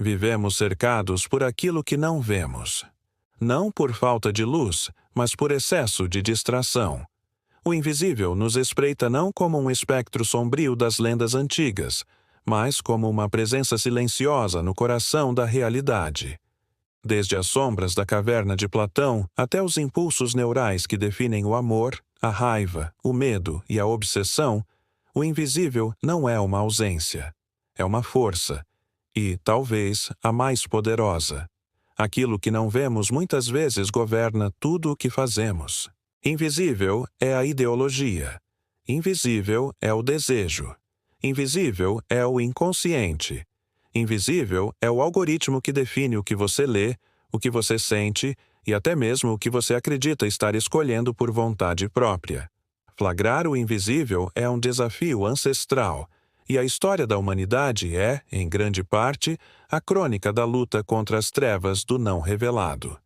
Vivemos cercados por aquilo que não vemos. Não por falta de luz, mas por excesso de distração. O invisível nos espreita não como um espectro sombrio das lendas antigas, mas como uma presença silenciosa no coração da realidade. Desde as sombras da caverna de Platão até os impulsos neurais que definem o amor, a raiva, o medo e a obsessão, o invisível não é uma ausência. É uma força, e, talvez, a mais poderosa. Aquilo que não vemos muitas vezes governa tudo o que fazemos. Invisível é a ideologia. Invisível é o desejo. Invisível é o inconsciente. Invisível é o algoritmo que define o que você lê, o que você sente e até mesmo o que você acredita estar escolhendo por vontade própria. Flagrar o invisível é um desafio ancestral, e a história da humanidade é, em grande parte, a crônica da luta contra as trevas do não revelado.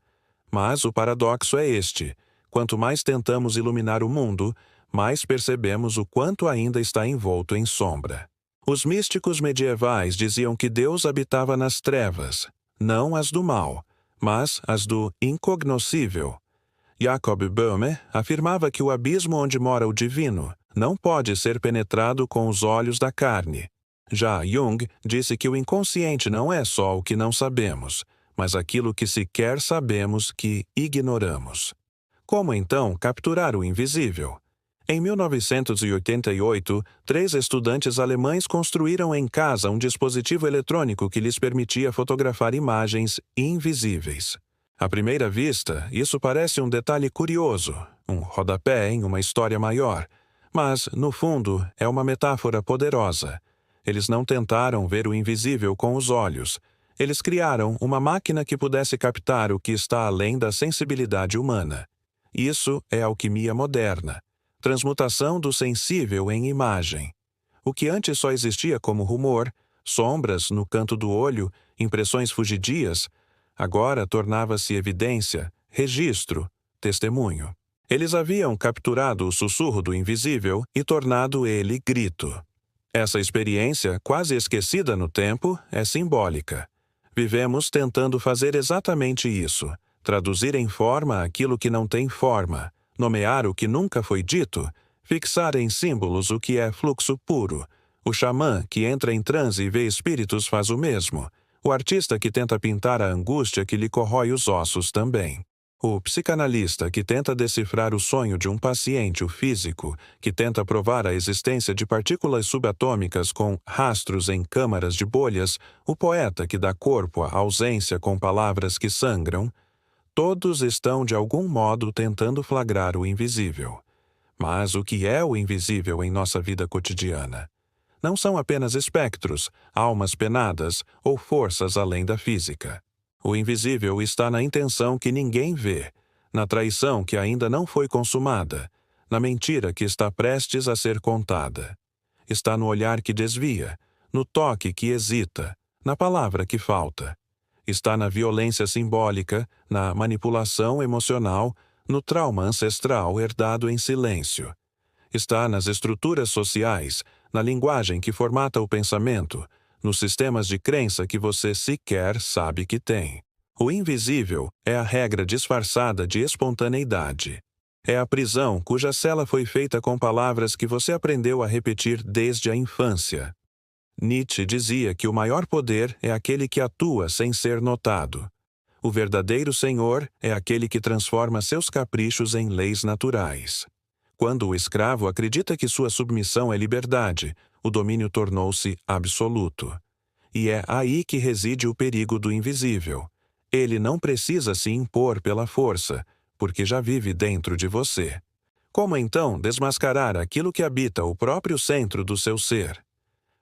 Mas o paradoxo é este: quanto mais tentamos iluminar o mundo, mais percebemos o quanto ainda está envolto em sombra. Os místicos medievais diziam que Deus habitava nas trevas, não as do mal, mas as do incognoscível. Jacob Böhme afirmava que o abismo onde mora o divino não pode ser penetrado com os olhos da carne. Já Jung disse que o inconsciente não é só o que não sabemos, mas aquilo que sequer sabemos que ignoramos. Como então capturar o invisível? Em 1988, 3 estudantes alemães construíram em casa um dispositivo eletrônico que lhes permitia fotografar imagens invisíveis. À primeira vista, isso parece um detalhe curioso, um rodapé em uma história maior, mas, no fundo, é uma metáfora poderosa. Eles não tentaram ver o invisível com os olhos. Eles criaram uma máquina que pudesse captar o que está além da sensibilidade humana. Isso é alquimia moderna. Transmutação do sensível em imagem. O que antes só existia como rumor, sombras no canto do olho, impressões fugidias, agora tornava-se evidência, registro, testemunho. Eles haviam capturado o sussurro do invisível e tornado ele grito. Essa experiência, quase esquecida no tempo, é simbólica. Vivemos tentando fazer exatamente isso, traduzir em forma aquilo que não tem forma, nomear o que nunca foi dito, fixar em símbolos o que é fluxo puro. O xamã que entra em transe e vê espíritos faz o mesmo. O artista que tenta pintar a angústia que lhe corrói os ossos também. O psicanalista que tenta decifrar o sonho de um paciente, o físico, que tenta provar a existência de partículas subatômicas com rastros em câmaras de bolhas, o poeta que dá corpo à ausência com palavras que sangram, todos estão de algum modo tentando flagrar o invisível. Mas o que é o invisível em nossa vida cotidiana? Não são apenas espectros, almas penadas ou forças além da física. O invisível está na intenção que ninguém vê, na traição que ainda não foi consumada, na mentira que está prestes a ser contada. Está no olhar que desvia, no toque que hesita, na palavra que falta. Está na violência simbólica, na manipulação emocional, no trauma ancestral herdado em silêncio. Está nas estruturas sociais, na linguagem que formata o pensamento, nos sistemas de crença que você sequer sabe que tem. O invisível é a regra disfarçada de espontaneidade. É a prisão cuja cela foi feita com palavras que você aprendeu a repetir desde a infância. Nietzsche dizia que o maior poder é aquele que atua sem ser notado. O verdadeiro senhor é aquele que transforma seus caprichos em leis naturais. Quando o escravo acredita que sua submissão é liberdade, o domínio tornou-se absoluto. E é aí que reside o perigo do invisível. Ele não precisa se impor pela força, porque já vive dentro de você. Como então desmascarar aquilo que habita o próprio centro do seu ser?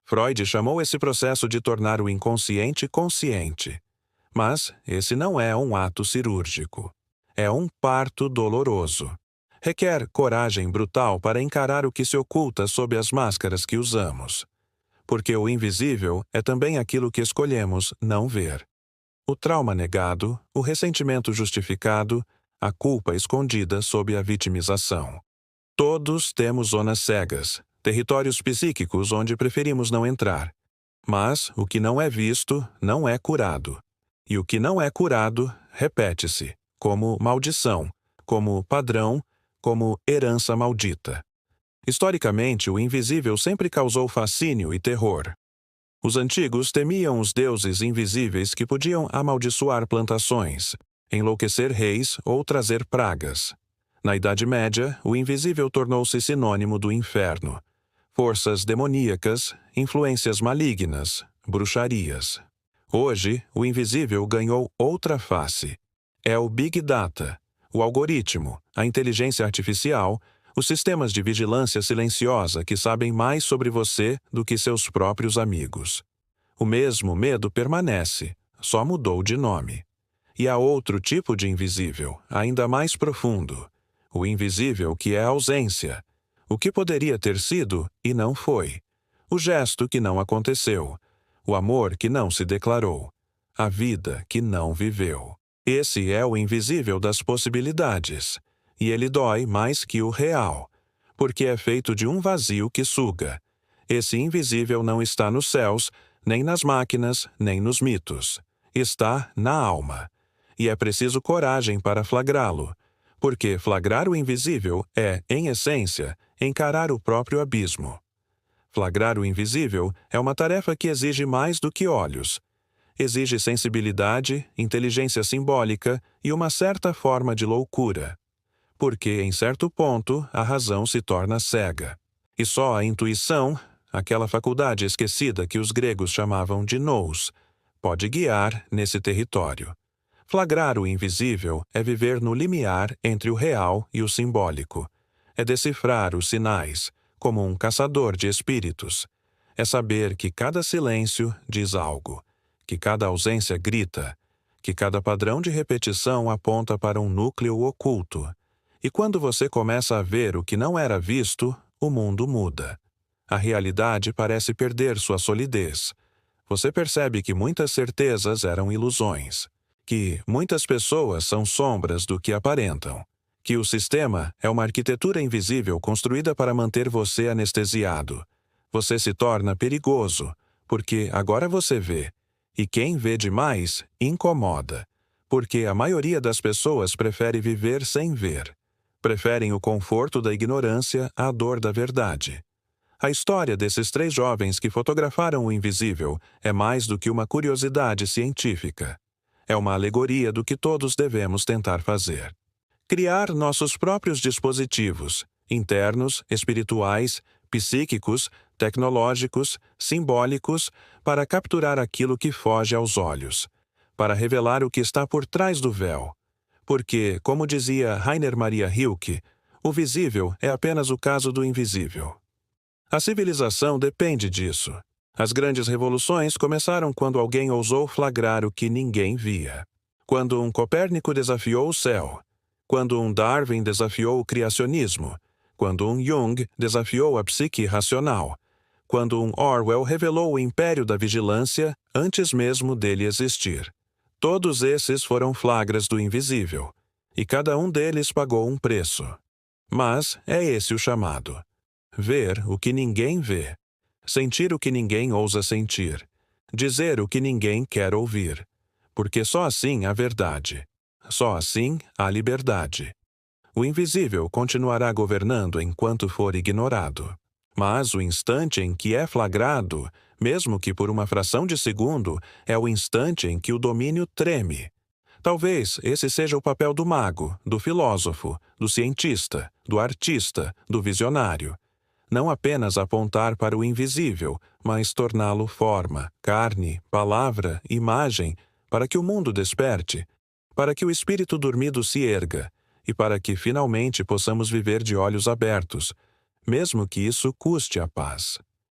Freud chamou esse processo de tornar o inconsciente consciente. Mas esse não é um ato cirúrgico. É um parto doloroso. Requer coragem brutal para encarar o que se oculta sob as máscaras que usamos. Porque o invisível é também aquilo que escolhemos não ver. O trauma negado, o ressentimento justificado, a culpa escondida sob a vitimização. Todos temos zonas cegas, territórios psíquicos onde preferimos não entrar. Mas o que não é visto não é curado. E o que não é curado repete-se, como maldição, como padrão, como herança maldita. Historicamente, o invisível sempre causou fascínio e terror. Os antigos temiam os deuses invisíveis que podiam amaldiçoar plantações, enlouquecer reis ou trazer pragas. Na Idade Média, o invisível tornou-se sinônimo do inferno. Forças demoníacas, influências malignas, bruxarias. Hoje, o invisível ganhou outra face. É o Big Data, o algoritmo, a inteligência artificial, os sistemas de vigilância silenciosa que sabem mais sobre você do que seus próprios amigos. O mesmo medo permanece, só mudou de nome. E há outro tipo de invisível, ainda mais profundo. O invisível que é a ausência. O que poderia ter sido e não foi. O gesto que não aconteceu. O amor que não se declarou. A vida que não viveu. Esse é o invisível das possibilidades. E ele dói mais que o real, porque é feito de um vazio que suga. Esse invisível não está nos céus, nem nas máquinas, nem nos mitos. Está na alma. E é preciso coragem para flagrá-lo, porque flagrar o invisível é, em essência, encarar o próprio abismo. Flagrar o invisível é uma tarefa que exige mais do que olhos. Exige sensibilidade, inteligência simbólica e uma certa forma de loucura. Porque, em certo ponto, a razão se torna cega. E só a intuição, aquela faculdade esquecida que os gregos chamavam de nous, pode guiar nesse território. Flagrar o invisível é viver no limiar entre o real e o simbólico. É decifrar os sinais, como um caçador de espíritos. É saber que cada silêncio diz algo, que cada ausência grita, que cada padrão de repetição aponta para um núcleo oculto. E quando você começa a ver o que não era visto, o mundo muda. A realidade parece perder sua solidez. Você percebe que muitas certezas eram ilusões, que muitas pessoas são sombras do que aparentam, que o sistema é uma arquitetura invisível construída para manter você anestesiado. Você se torna perigoso, porque agora você vê, e quem vê demais incomoda, porque a maioria das pessoas prefere viver sem ver. Preferem o conforto da ignorância à dor da verdade. A história desses 3 jovens que fotografaram o invisível é mais do que uma curiosidade científica. É uma alegoria do que todos devemos tentar fazer. Criar nossos próprios dispositivos, internos, espirituais, psíquicos, tecnológicos, simbólicos, para capturar aquilo que foge aos olhos, para revelar o que está por trás do véu. Porque, como dizia Rainer Maria Rilke, o visível é apenas o caso do invisível. A civilização depende disso. As grandes revoluções começaram quando alguém ousou flagrar o que ninguém via. Quando um Copérnico desafiou o céu. Quando um Darwin desafiou o criacionismo. Quando um Jung desafiou a psique racional. Quando um Orwell revelou o império da vigilância antes mesmo dele existir. Todos esses foram flagras do invisível, e cada um deles pagou um preço. Mas é esse o chamado. Ver o que ninguém vê. Sentir o que ninguém ousa sentir. Dizer o que ninguém quer ouvir. Porque só assim há verdade. Só assim há liberdade. O invisível continuará governando enquanto for ignorado. Mas o instante em que é flagrado, mesmo que por uma fração de segundo, é o instante em que o domínio treme. Talvez esse seja o papel do mago, do filósofo, do cientista, do artista, do visionário. Não apenas apontar para o invisível, mas torná-lo forma, carne, palavra, imagem, para que o mundo desperte, para que o espírito dormido se erga, e para que finalmente possamos viver de olhos abertos, mesmo que isso custe a paz.